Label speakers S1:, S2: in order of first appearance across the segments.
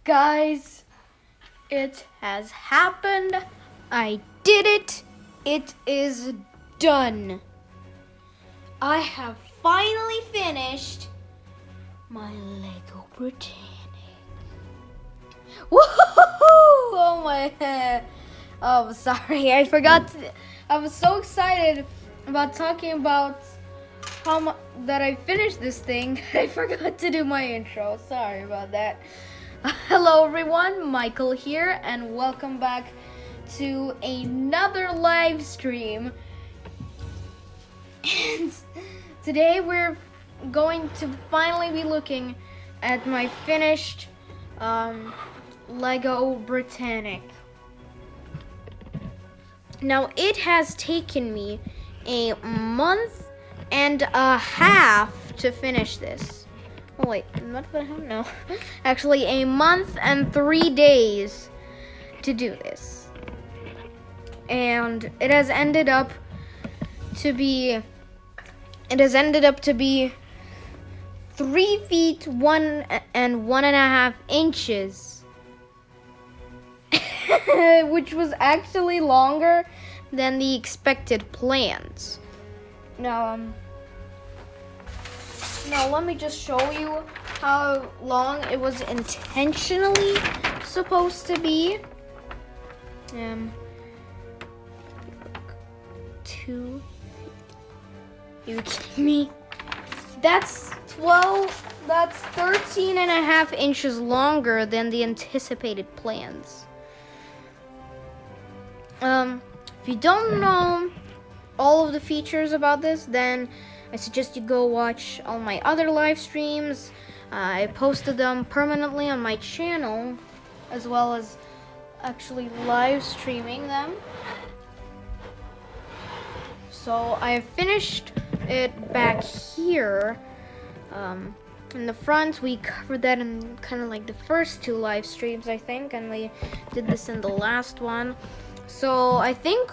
S1: Guys, it has happened. I did it. It is done. I have finally finished my LEGO Britannic. Woohoo! Oh my. Oh, sorry. I forgot. I was so excited about talking about that I finished this thing. I forgot to do my intro. Sorry about that. Hello everyone, Michael here, and welcome back to another live stream. And today we're going to finally be looking at my finished LEGO Britannic. Now it has taken me a month and a half to finish this. Oh wait, what the hell? No. Actually, a month and 3 days to do this. And it has ended up to be 3 feet 1.5 inches. Which was actually longer than the expected plans. Now let me just show you how long it was intentionally supposed to be. 2 feet. You kidding me? That's 13.5 inches longer than the anticipated plans. If you don't know all of the features about this, then I suggest you go watch all my other live streams. I posted them permanently on my channel, as well as actually live streaming them. So I finished it back here. In the front, we covered that in kind of like the first 2 live streams, I think, and we did this in the last one. So I think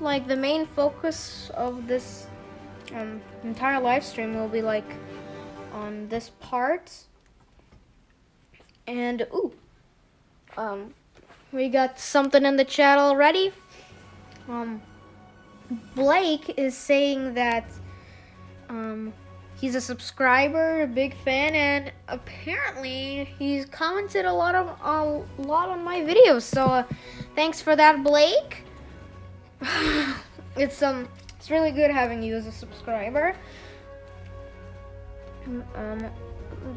S1: like the main focus of this entire live stream will be like on this part. And we got something in the chat already. Blake is saying that he's a subscriber, a big fan, and apparently he's commented a lot on my videos. So thanks for that, Blake. It's really good having you as a subscriber.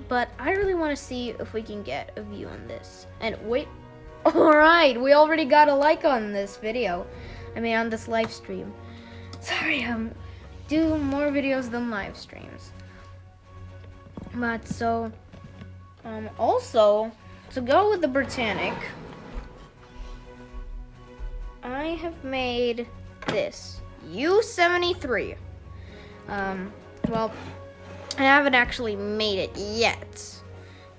S1: But I really want to see if we can get a view on this. And wait, all right, we already got a like on this video. On this live stream. Sorry, do more videos than live streams. But so, also to go with the Britannic, I have made this U-73. Well, I haven't actually made it yet,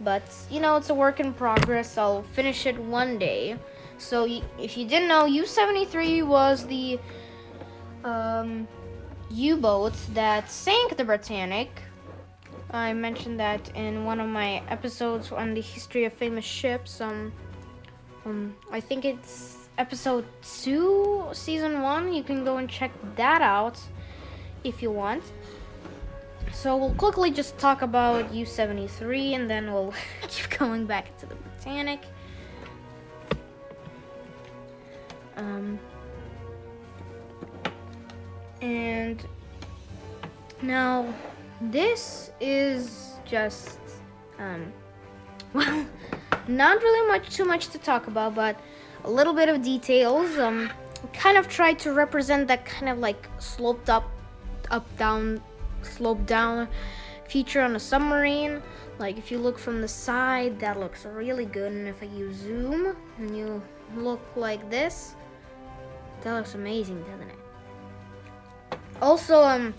S1: but it's a work in progress. I'll finish it one day. So if you didn't know, U-73 was the U-boat that sank the Britannic. I mentioned that in one of my episodes on the history of famous ships. I think it's episode 2, season 1. You can go and check that out if you want. So we'll quickly just talk about U-73, and then we'll keep going back to the Britannic. And now this is just well, not really too much to talk about, but a little bit of details. Kind of tried to represent that kind of like slope down feature on a submarine. Like if you look from the side, that looks really good, and if you zoom and you look like this, that looks amazing, doesn't it? Also,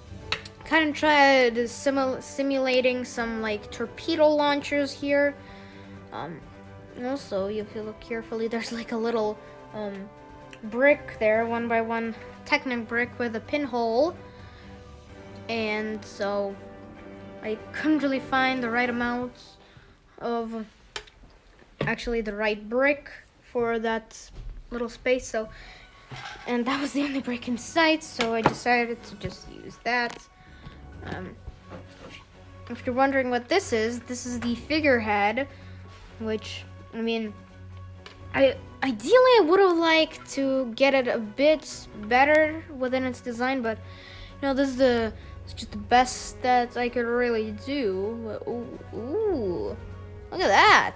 S1: kind of tried simulating some like torpedo launchers here. Also, if you look carefully, there's like a little brick there, 1x1 Technic brick with a pinhole. And so I couldn't really find the right amount of actually the right brick for that little space. So, and that was the only brick in sight, so I decided to just use that. If you're wondering what this is the figurehead, which, I mean, ideally I would have liked to get it a bit better within its design, but this is it's just the best that I could really do. Ooh, look at that.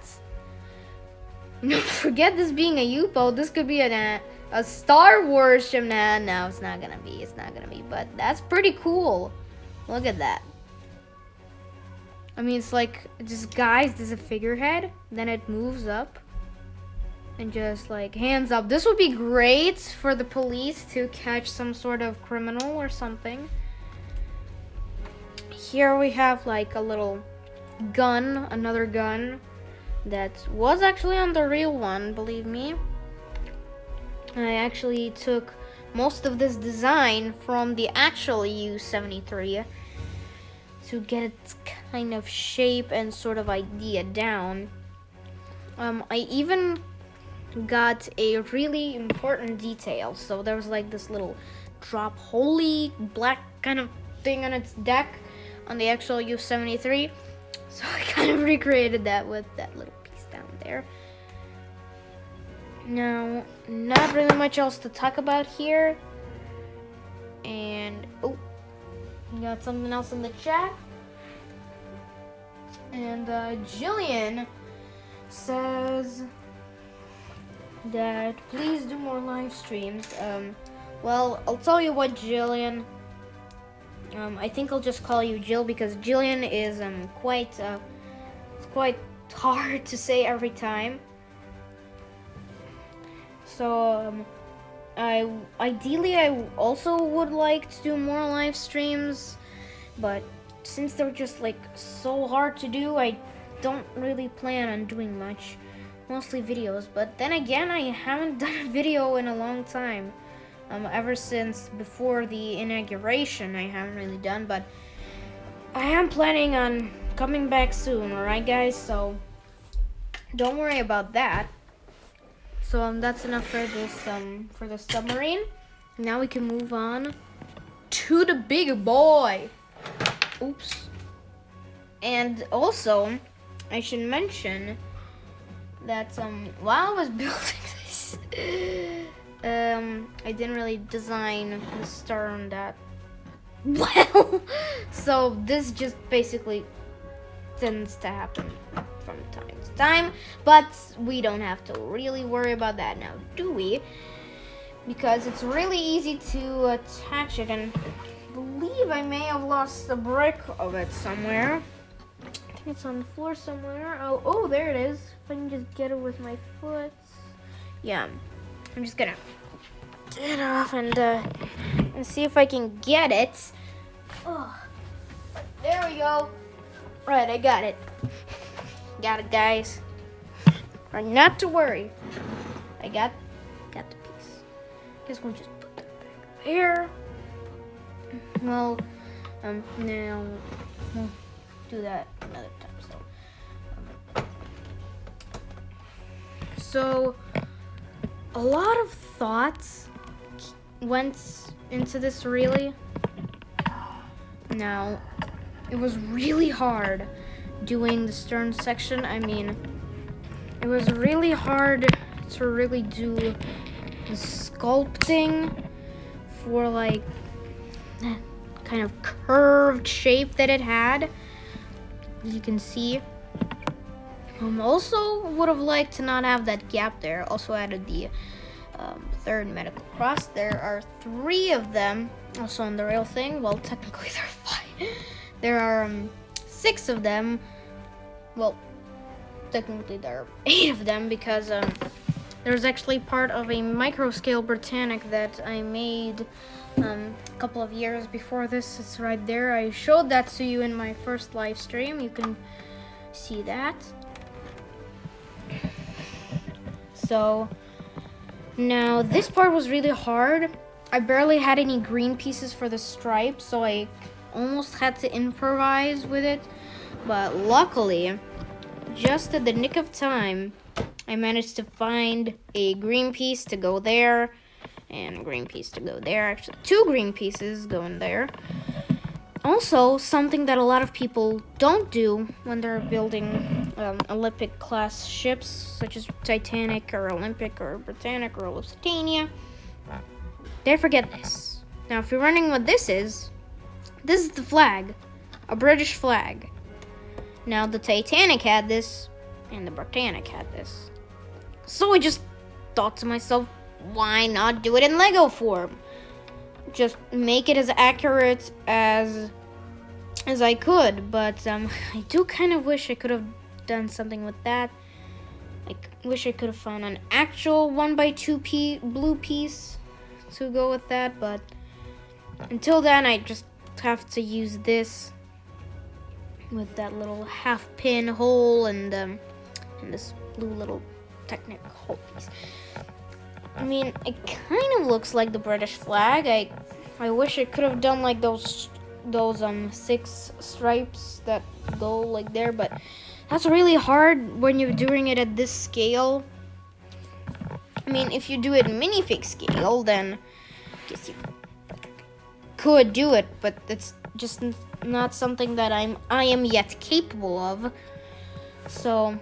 S1: Forget this being a U-boat. This could be a Star Wars ship. Nah, no, it's not gonna be. It's not gonna be. But that's pretty cool. Look at that. I mean, it's like disguised as a figurehead. Then it moves up and just like hands up. This would be great for the police to catch some sort of criminal or something. Here we have like a little gun, another gun that was actually on the real one, believe me. I actually took most of this design from the actual U-73 to get its kind of shape and sort of idea down. I even got a really important detail. So there was like this little drop holy black kind of thing on its deck on the actual U-73. So I kind of recreated that with that little piece down there. Now, not really much else to talk about here. And, oh, we got something else in the chat. And Jillian says that please do more live streams. Well, I'll tell you what, Jillian. I think I'll just call you Jill because Jillian is it's quite hard to say every time. So ideally I also would like to do more live streams, but since they're just like so hard to do, I don't really plan on doing much, mostly videos. But then again, I haven't done a video in a long time. Ever since before the inauguration, I haven't really done, but I am planning on coming back soon, alright guys? So don't worry about that. So that's enough for this submarine. Now we can move on to the big boy. Oops. And also, I should mention that while I was building this, I didn't really design the stern that well. So this just basically tends to happen from time to time, but we don't have to really worry about that now, do we? Because it's really easy to attach it, and I believe I may have lost a brick of it somewhere. I think it's on the floor somewhere. Oh, there it is. If I can just get it with my foot. Yeah, I'm just gonna get off and see if I can get it. Oh, there we go. Right, I got it. Got it, guys. Right, not to worry. I got the piece. Guess we'll just put that back there. Well, now we'll do that another time. So a lot of thoughts went into this, really. Now, it was really hard doing the stern section. I mean, it was really hard to really do the sculpting for like that kind of curved shape that it had, as you can see. Also would have liked to not have that gap there. Also added the third medical cross. There are 3 of them also on the real thing. Well, technically there are 5. There are 6 of them. Well, technically there are 8 of them because there's actually part of a micro-scale Britannic that I made a couple of years before this. It's right there. I showed that to you in my first live stream. You can see that. So now this part was really hard. I barely had any green pieces for the stripe, so I almost had to improvise with it. But luckily, just at the nick of time, I managed to find a green piece to go there, and a green piece to go there. Actually, 2 green pieces going there. Also, something that a lot of people don't do when they're building Olympic class ships, such as Titanic or Olympic or Britannic or Lusitania, they forget this. Now, if you're wondering what this is the flag, a British flag. Now, the Titanic had this, and the Britannic had this. So I just thought to myself, why not do it in Lego form? Just make it as accurate as I could, but I do kind of wish I could have done something with that. I wish I could have found an actual 1x2 blue piece to go with that, but until then I just have to use this with that little half pin hole and this blue little Technic hole piece. I mean, it kind of looks like the British flag. I wish I could have done like those 6 stripes that go like there, but that's really hard when you're doing it at this scale. I mean, if you do it minifig scale, then I guess you could do it, but it's just not something that I am yet capable of. So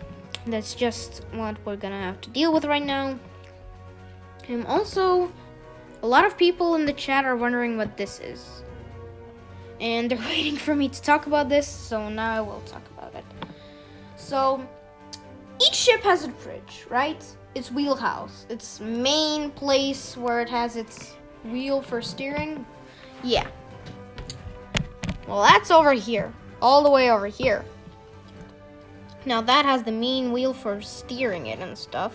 S1: that's just what we're gonna have to deal with right now. And also, a lot of people in the chat are wondering what this is. And they're waiting for me to talk about this, so now I will talk about it. So, each ship has a bridge, right? Its wheelhouse, its main place where it has its wheel for steering. Yeah. Well, that's over here, all the way over here. Now that has the main wheel for steering it and stuff.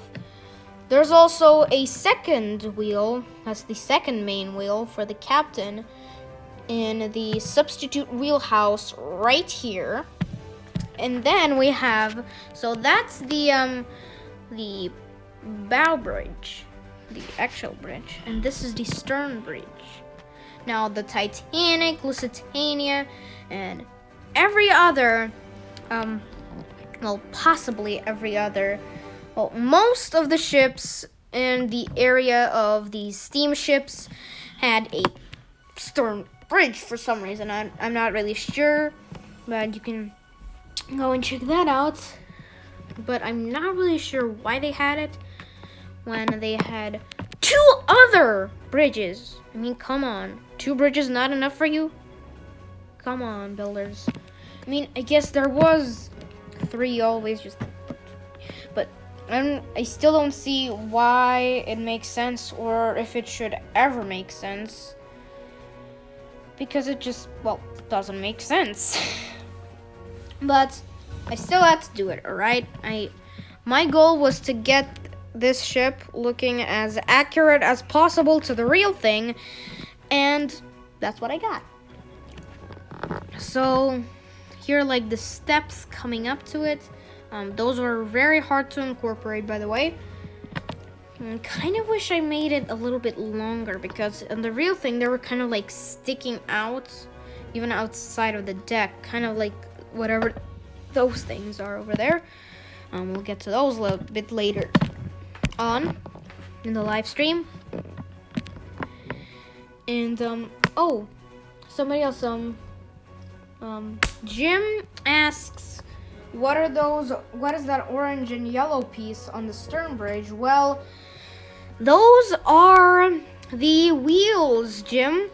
S1: There's also a second wheel, that's the second main wheel for the captain, in the substitute wheelhouse right here. And then we have, so that's the bow bridge, the actual bridge, and this is the stern bridge. Now the Titanic, Lusitania, and every other, well, possibly every other, well, most of the ships in the area of these steamships had a stern bridge for some reason. I'm not really sure, but you can go and check that out. But I'm not really sure why they had it when they had 2 other bridges. I mean, come on. 2 bridges not enough for you? Come on, builders. I mean, I guess there was 3 always, just, but I still don't see why it makes sense or if it should ever make sense. Because it just, well, doesn't make sense. But I still had to do it, alright? My goal was to get this ship looking as accurate as possible to the real thing, and that's what I got. So here are like the steps coming up to it. Those were very hard to incorporate, by the way. I kind of wish I made it a little bit longer, because in the real thing they were kind of like sticking out even outside of the deck, kind of like whatever those things are over there. We'll get to those a little bit later on in the live stream. And oh, somebody else, Jim asks, what is that orange and yellow piece on the stern bridge? Well, those are the wheels, Jim.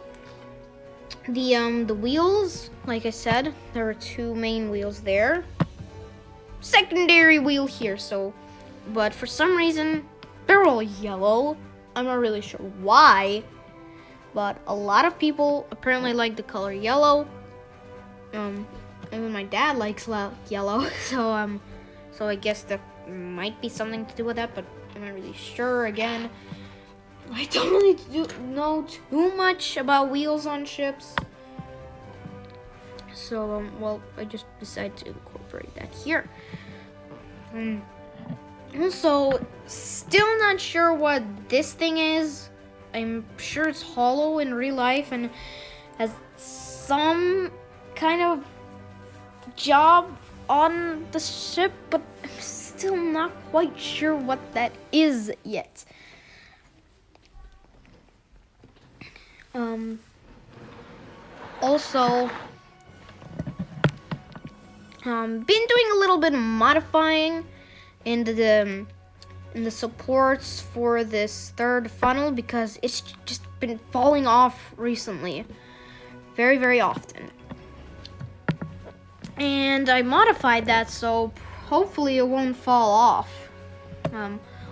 S1: The wheels, like I said, there are 2 main wheels there. Secondary wheel here, but for some reason, they're all yellow. I'm not really sure why, but a lot of people apparently like the color yellow. Even my dad likes yellow, so I guess there might be something to do with that, but I'm not really sure. Again, I don't really know too much about wheels on ships, so well, I just decided to incorporate that here. Also, still not sure what this thing is. I'm sure it's hollow in real life and has some kind of job on the ship, but I'm still not quite sure what that is yet. Also, been doing a little bit of modifying in the supports for this third funnel because it's just been falling off recently, very, very often. And I modified that so hopefully it won't fall off.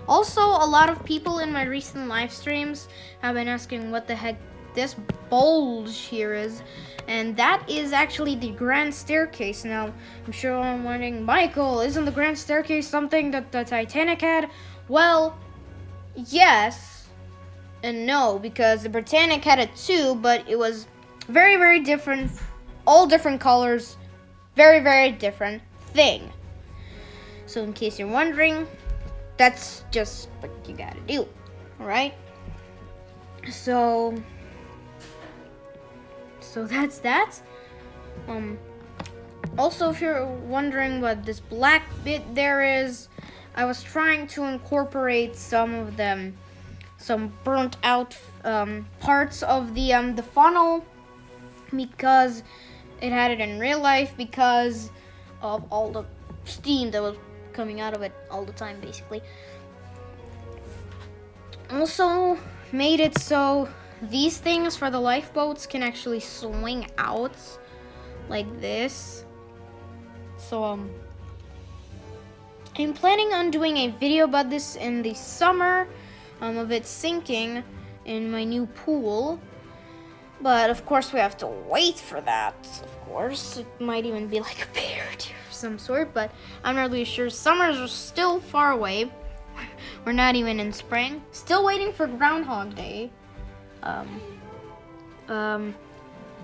S1: Also, a lot of people in my recent live streams have been asking what the heck this bulge here is, and that is actually the grand staircase. Now, I'm sure I'm wondering, Michael, isn't the grand staircase something that the Titanic had? Well, yes and no, because the Britannic had it too, but it was very, very different, all different colors, very, very different thing. So in case you're wondering, that's just what you gotta do, alright? So that's that. Also, if you're wondering what this black bit there is, I was trying to incorporate some burnt out parts of the funnel because it had it in real life because of all the steam that was coming out of it all the time, basically. Also made it so these things for the lifeboats can actually swing out like this. So I'm planning on doing a video about this in the summer of it sinking in my new pool. But of course we have to wait for that, of course. It might even be like a parody of some sort, but I'm not really sure. Summers are still far away. We're not even in spring. Still waiting for Groundhog Day.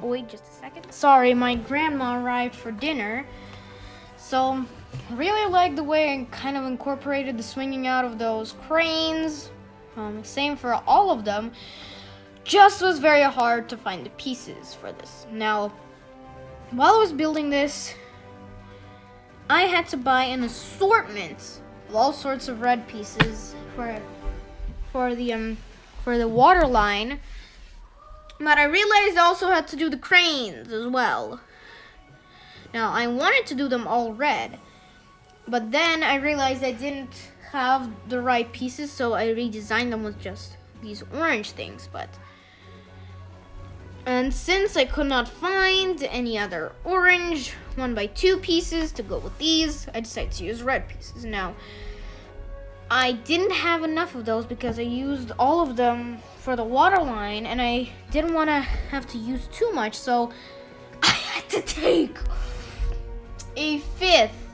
S1: Wait just a second. Sorry, my grandma arrived for dinner. So, really like the way I kind of incorporated the swinging out of those cranes. Same for all of them. Just was very hard to find the pieces for this. Now, while I was building this, I had to buy an assortment of all sorts of red pieces for the water line. But I realized I also had to do the cranes as well. Now, I wanted to do them all red, but then I realized I didn't have the right pieces, so I redesigned them with just these orange things. And since I could not find any other orange 1x2 pieces to go with these, I decided to use red pieces. Now, I didn't have enough of those because I used all of them for the water line, and I didn't want to have to use too much, so I had to take a fifth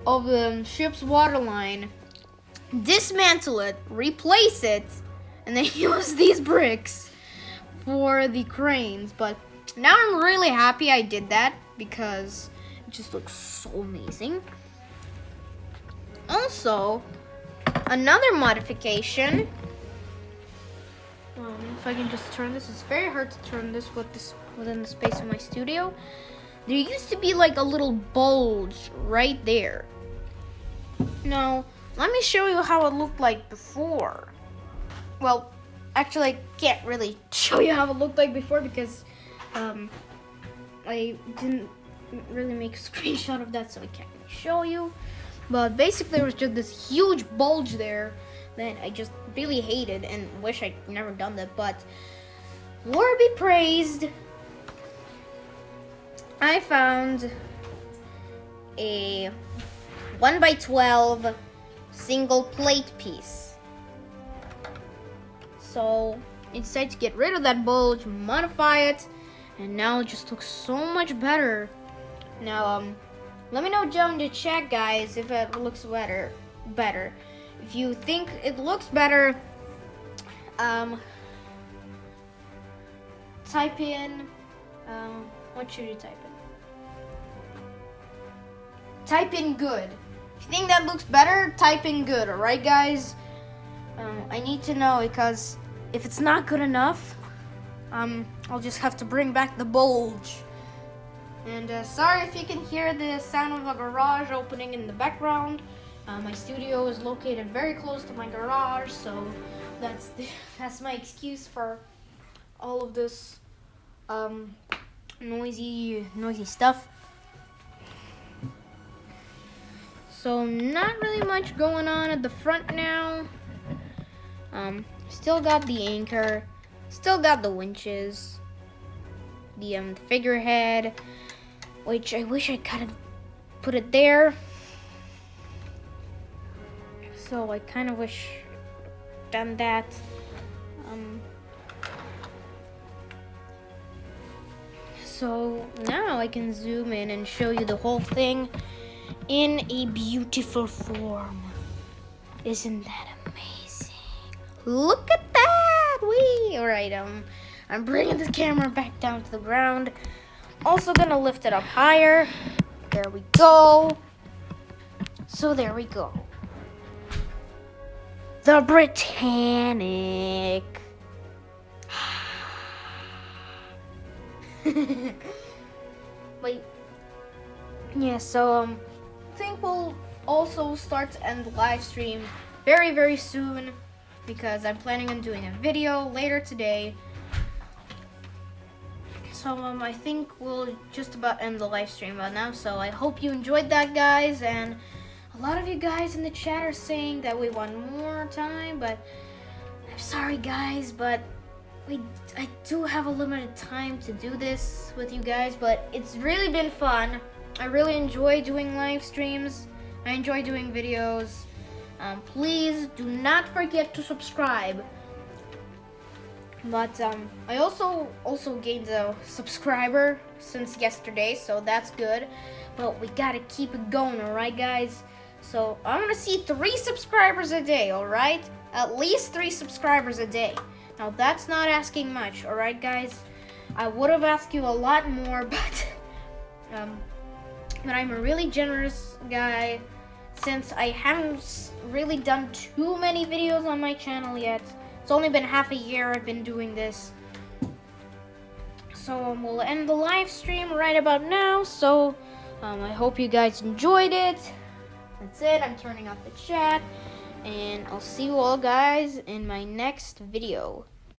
S1: of the ship's water line, dismantle it, replace it, and then use these bricks for the cranes. But now I'm really happy I did that because it just looks so amazing. Also, another modification, if I can just turn this, it's very hard to turn this within the space of my studio. There used to be like a little bulge right there. Now, let me show you how it looked like before. Well, actually, I can't really show you how it looked like before because I didn't really make a screenshot of that, so I can't really show you. But basically, there was just this huge bulge there that I just really hated and wish I'd never done that. But Lord be praised, I found a 1x12 single plate piece. So I decided to get rid of that bulge, modify it, and now it just looks so much better. Now, let me know down in the chat, guys, if it looks better. If you think it looks better, type in, what should you type in? Type in good. If you think that looks better, type in good, alright, guys? I need to know because if it's not good enough, I'll just have to bring back the bulge. And sorry if you can hear the sound of a garage opening in the background. My studio is located very close to my garage, so that's my excuse for all of this noisy stuff. So not really much going on at the front now. Still got the anchor, still got the winches, the figurehead, which I wish I could have put it there. So I kind of wish I'd done that. So now I can zoom in and show you the whole thing in a beautiful form. Isn't that amazing? Look at that! Wee! Alright, I'm bringing the camera back down to the ground. Also gonna lift it up higher. There we go. So there we go. The Britannic. Wait. Yeah, so I think we'll also start to end the live stream very, very soon because I'm planning on doing a video later today. So I think we'll just about end the live stream right now. So I hope you enjoyed that, guys, and a lot of you guys in the chat are saying that we want more time, but I'm sorry, guys, but I do have a limited time to do this with you guys, but it's really been fun. I really enjoy doing live streams. I enjoy doing videos. Please do not forget to subscribe. But I also gained a subscriber since yesterday, so that's good. But we gotta keep it going, alright, guys? So I want to see 3 subscribers a day, alright? At least 3 subscribers a day. Now that's not asking much, alright, guys? I would have asked you a lot more, but I'm a really generous guy since I haven't really done too many videos on my channel yet. It's only been half a year I've been doing this. So we'll end the live stream right about now. So I hope you guys enjoyed it. That's it. I'm turning off the chat. And I'll see you all guys in my next video.